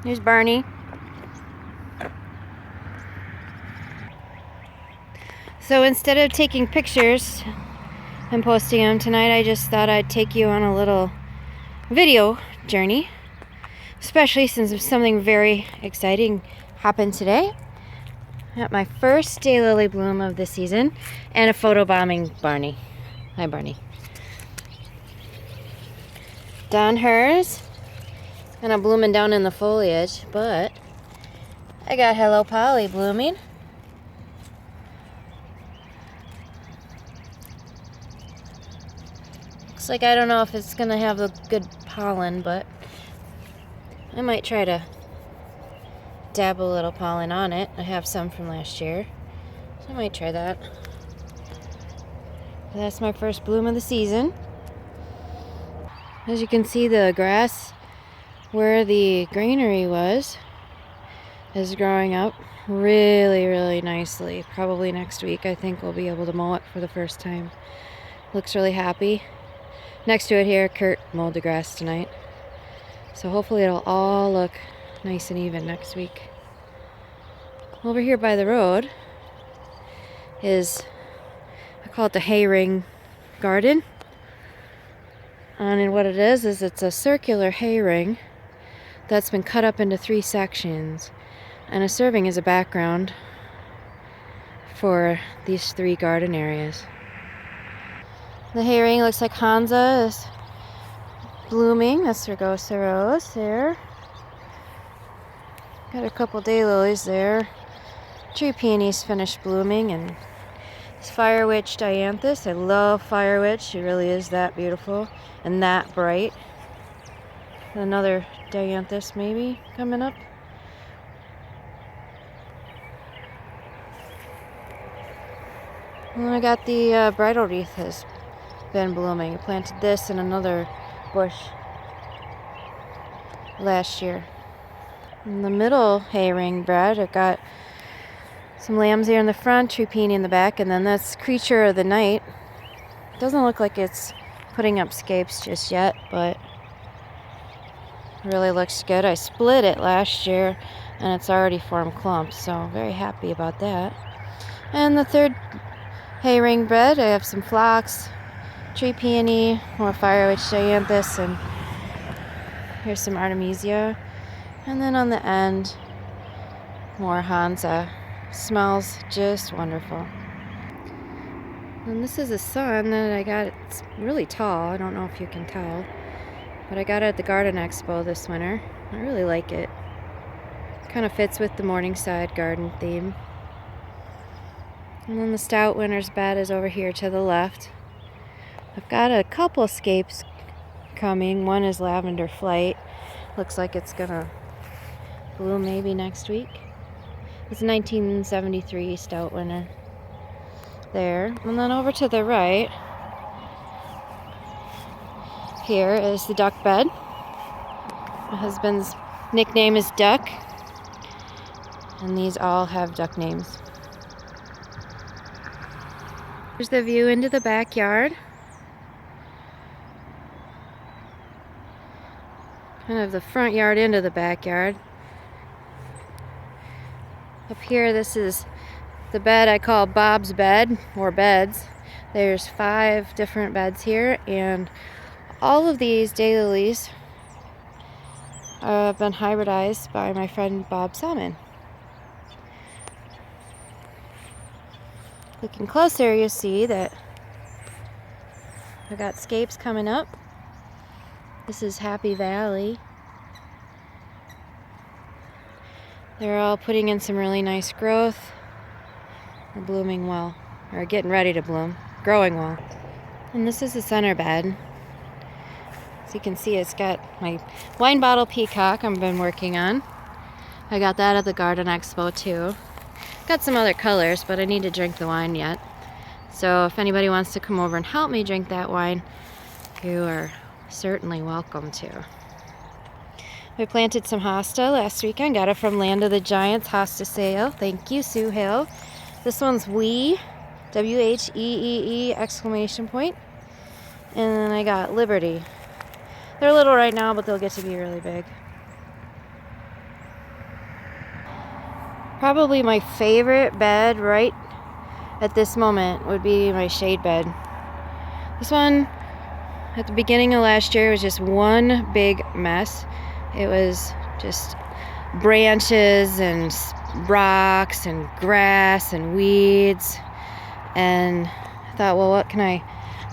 Here's Barney. So instead of taking pictures and posting them tonight, I just thought I'd take you on a little video journey, especially since something very exciting happened today. At my first daylily bloom of the season, and a photobombing Barney. Hi, Barney. Down hers, kind of blooming down in the foliage, but I got Hello Polly blooming. Looks like I don't know if it's gonna have a good pollen, but I might try to dab a little pollen on it. I have some from last year, so I might try that. That's my first bloom of the season. As you can see, the grass where the granary was is growing up really nicely. Probably next week I think we'll be able to mow it for the first time. Looks really happy. Next to it here, Kurt mowed the grass tonight. So hopefully it'll all look nice and even next week. Over here by the road is, I call it the hay ring garden. And what it is it's a circular hay ring that's been cut up into 3 sections and is serving as a background for these 3 garden areas. The hay ring looks like Hansa is blooming. That's Rugosa Rose there. Got a couple daylilies there. Tree peonies finished blooming, and it's Fire Witch Dianthus. I love Fire Witch. She really is that beautiful and that bright. Another Dianthus maybe coming up. And I got the bridal wreath has been blooming. I planted this in another bush last year. In the middle hay ring bed, I've got some lambs here in the front, tree peony in the back, and then that's Creature of the Night. Doesn't look like it's putting up scapes just yet, but it really looks good. I split it last year and it's already formed clumps, so very happy about that. And the third hay ring bed, I have some phlox, tree peony, more Fire Witch Dianthus, and here's some Artemisia. And then on the end, more Hansa. Smells just wonderful. And this is a sun that I got. It's really tall. I don't know if you can tell, but I got it at the Garden Expo this winter. I really like it. Kind of fits with the Morningside garden theme. And then the Stout Winter's bed is over here to the left. I've got a couple escapes coming. One is Lavender Flight. Looks like it's gonna bloom maybe next week. It's a 1973 Stout Winter there. And then over to the right, here is the duck bed. My husband's nickname is Duck, and these all have duck names. Here's the view into the backyard. Kind of the front yard into the backyard. Up here, this is the bed I call Bob's bed, or beds. There's 5 different beds here, and all of these daylilies have been hybridized by my friend Bob Salmon. Looking closer, you'll see that I've got scapes coming up. This is Happy Valley. They're all putting in some really nice growth. They're blooming well, or getting ready to bloom, growing well. And this is the center bed. As you can see, it's got my wine bottle peacock I've been working on. I got that at the Garden Expo too. Got some other colors, but I need to drink the wine yet. So if anybody wants to come over and help me drink that wine, you are certainly welcome to. I planted some hosta last weekend. Got it from Land of the Giants hosta sale. Thank you, Sue Hill. This one's Whee, W-H-E-E-E exclamation point. And then I got Liberty. They're little right now, but they'll get to be really big. Probably my favorite bed right at this moment would be my shade bed. This one at the beginning of last year was just one big mess. It was just branches and rocks and grass and weeds, and I thought, well, what can I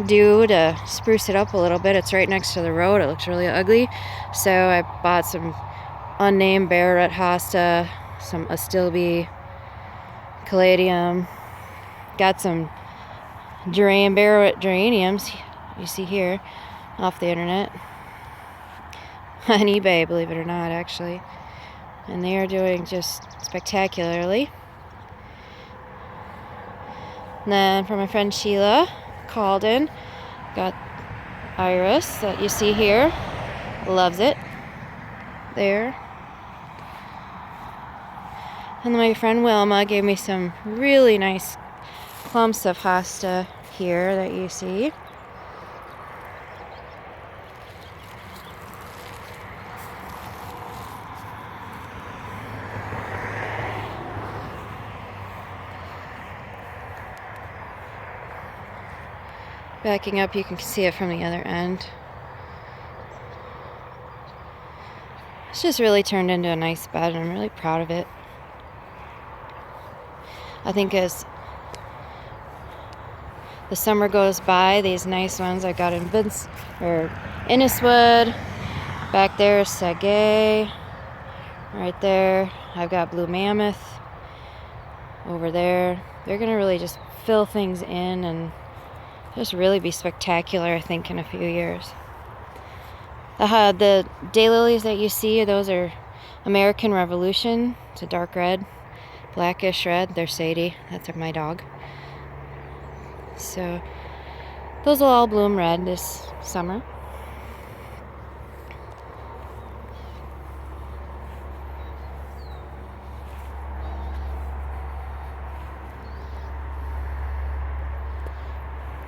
do to spruce it up a little bit? It's right next to the road. It looks really ugly, so I bought some unnamed Barrett hosta, some astilbe, caladium, got some Barrett geraniums you see here off the internet on eBay, believe it or not, actually, and they are doing just spectacularly. And then for my friend Sheila Calden, got iris that you see here. Loves it. There. And then my friend Wilma gave me some really nice clumps of hosta here that you see. Backing up, you can see it from the other end. It's just really turned into a nice bed, and I'm really proud of it. I think as the summer goes by, these nice ones I got in Inniswood, back there is Sage, right there I've got Blue Mammoth, over there. They're gonna really just fill things in and just really be spectacular, I think, in a few years. The daylilies that you see, those are American Revolution. It's a dark red, blackish red. They're Sadie. That's my dog. So those will all bloom red this summer.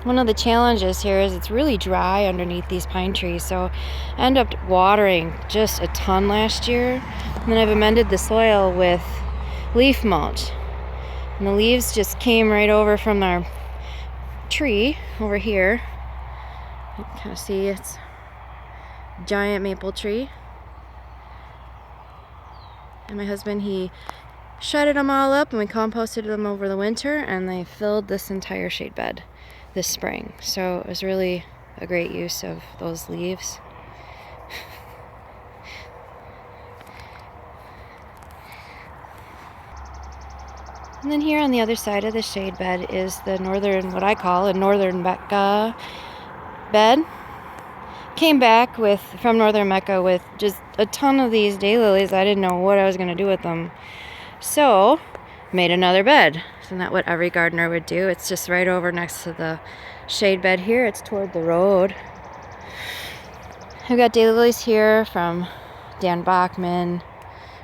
One of the challenges here is it's really dry underneath these pine trees, so I ended up watering just a ton last year, and then I've amended the soil with leaf mulch, and the leaves just came right over from our tree over here. You can kind of see it's a giant maple tree, and my husband, he shredded them all up and we composted them over the winter, and they filled this entire shade bed this spring. So it was really a great use of those leaves. And then here on the other side of the shade bed is the northern, what I call a northern Mecca bed. Came back from northern Mecca with just a ton of these daylilies. I didn't know what I was going to do with them, so made another bed. Isn't that what every gardener would do? It's just right over next to the shade bed here. It's toward the road. I've got daylilies here from Dan Bachman,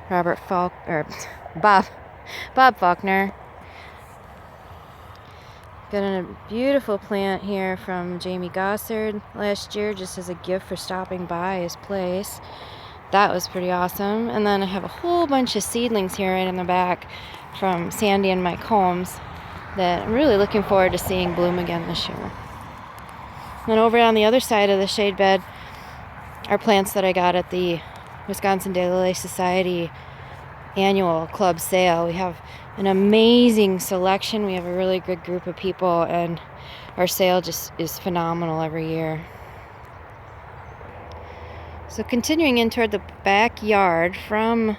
Bob Faulkner. Got a beautiful plant here from Jamie Gossard last year, just as a gift for stopping by his place. That was pretty awesome. And then I have a whole bunch of seedlings here right in the back from Sandy and Mike Holmes that I'm really looking forward to seeing bloom again this year. And then over on the other side of the shade bed are plants that I got at the Wisconsin Daylily Society annual club sale. We have an amazing selection. We have a really good group of people, and our sale just is phenomenal every year. So continuing in toward the backyard from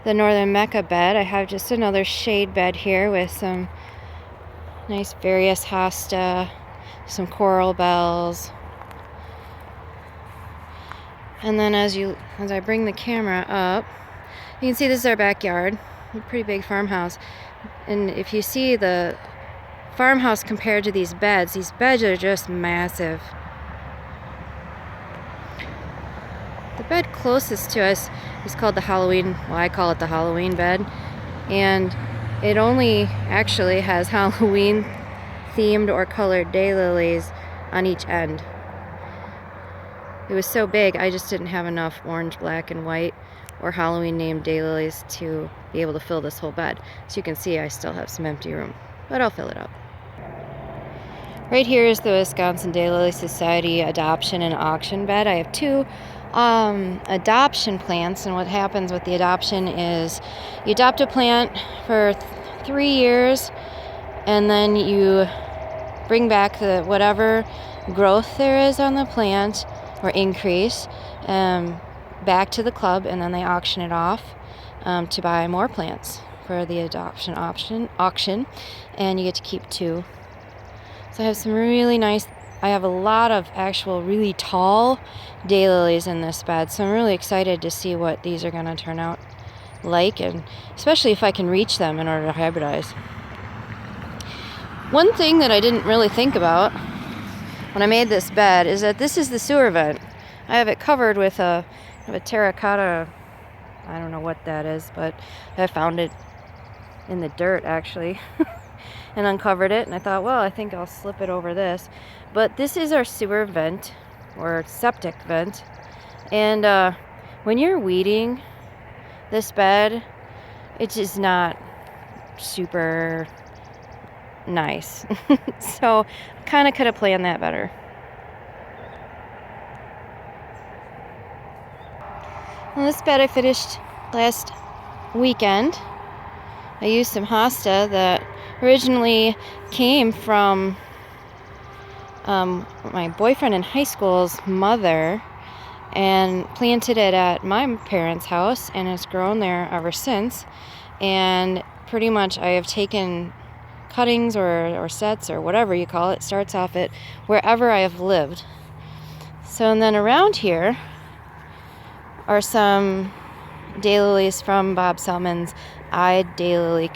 the northern Mecca bed, I have just another shade bed here with some nice various hosta, some coral bells. And then as I bring the camera up, you can see this is our backyard, a pretty big farmhouse. And if you see the farmhouse compared to these beds are just massive. The bed closest to us is called the Halloween, well, I call it the Halloween bed, and it only actually has Halloween themed or colored daylilies on each end. It was so big, I just didn't have enough orange, black, and white or Halloween named daylilies to be able to fill this whole bed. So you can see I still have some empty room, but I'll fill it up. Right here is the Wisconsin Daylily Society adoption and auction bed. I have two adoption plants, and what happens with the adoption is you adopt a plant for 3 years, and then you bring back the whatever growth there is on the plant or increase back to the club, and then they auction it off to buy more plants for the adoption auction, and you get to keep 2. So I have some really nice, I have a lot of actual really tall daylilies in this bed, so I'm really excited to see what these are going to turn out like, and especially if I can reach them in order to hybridize. One thing that I didn't really think about when I made this bed is that this is the sewer vent. I have it covered with a terracotta, I don't know what that is, but I found it in the dirt actually. And uncovered it, and I thought, well, I think I'll slip it over this. But this is our sewer vent, or septic vent, and when you're weeding this bed, it's just not super nice. So kind of could have planned that better. Well, this bed I finished last weekend. I used some hosta that originally came from my boyfriend in high school's mother, and planted it at my parents' house, and it's grown there ever since. And pretty much I have taken cuttings or sets or whatever you call it, starts off it wherever I have lived. So, and then around here are some daylilies from Bob Selman's daylily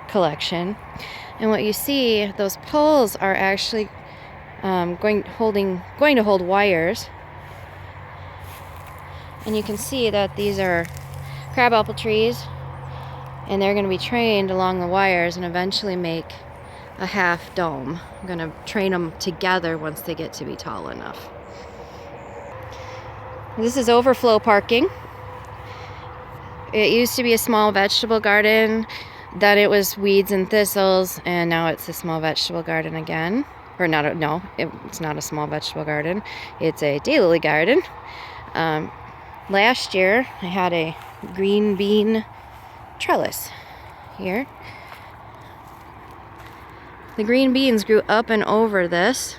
collection. And what you see, those poles are actually going to hold wires. And you can see that these are crabapple trees, and they're going to be trained along the wires and eventually make a half dome. I'm going to train them together once they get to be tall enough. This is overflow parking. It used to be a small vegetable garden, then it was weeds and thistles, and now it's a small vegetable garden again. Or it's not a small vegetable garden. It's a daylily garden. Last year, I had a green bean trellis here. The green beans grew up and over this,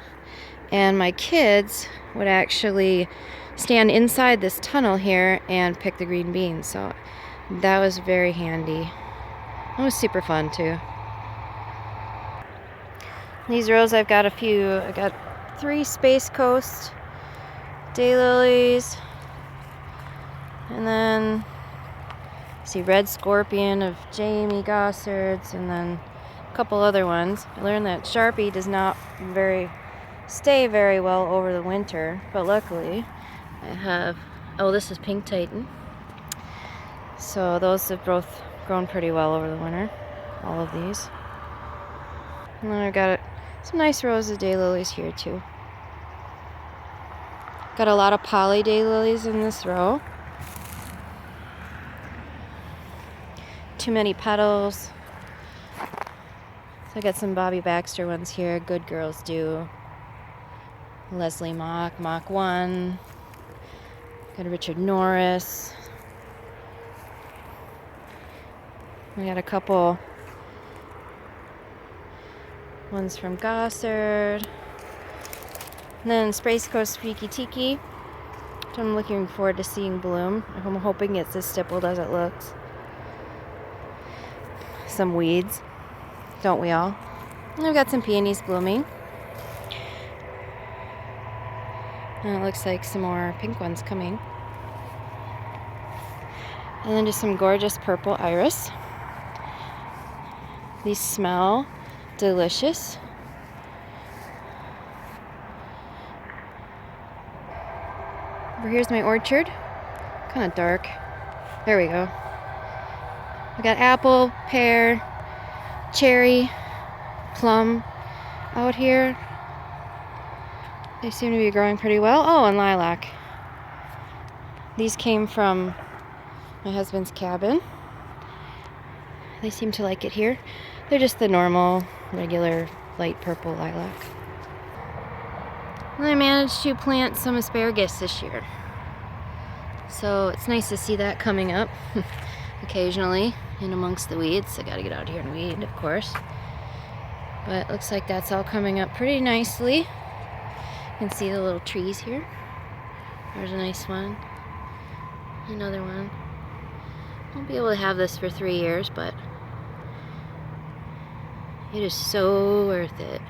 and my kids would actually stand inside this tunnel here and pick the green beans. So that was very handy. It was super fun too. These rows, I've got I got 3 Space Coast daylilies, and then see Red Scorpion of Jamie Gossard's, and then a couple other ones. I learned that Sharpie does not stay very well over the winter, but luckily I have, this is Pink Titan. So those have both grown pretty well over the winter, all of these. And then I've got some nice rows of daylilies here too. Got a lot of poly daylilies in this row. Too many petals. So I got some Bobby Baxter ones here. Good Girls Do. Leslie Mock 1. Got a Richard Norris. We got a couple ones from Gossard. And then Space Coast Freaky Tiki, which I'm looking forward to seeing bloom. I'm hoping it's as stippled as it looks. Some weeds, don't we all? And I've got some peonies blooming. And it looks like some more pink ones coming. And then just some gorgeous purple iris. These smell delicious. Over here's my orchard. Kind of dark. There we go. I got apple, pear, cherry, plum out here. They seem to be growing pretty well. Oh, and lilac. These came from my husband's cabin. They seem to like it here. They're just the normal, regular, light purple lilac. And I managed to plant some asparagus this year. So it's nice to see that coming up occasionally in amongst the weeds. I gotta get out here and weed, of course. But it looks like that's all coming up pretty nicely. You can see the little trees here. There's a nice one. Another one. Won't be able to have this for 3 years, but it is so worth it.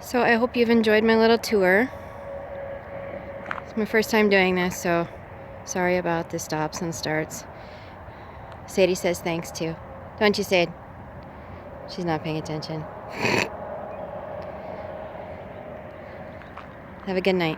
So I hope you've enjoyed my little tour. It's my first time doing this, so sorry about the stops and starts. Sadie says thanks too. Don't you, Sade? She's not paying attention. Have a good night.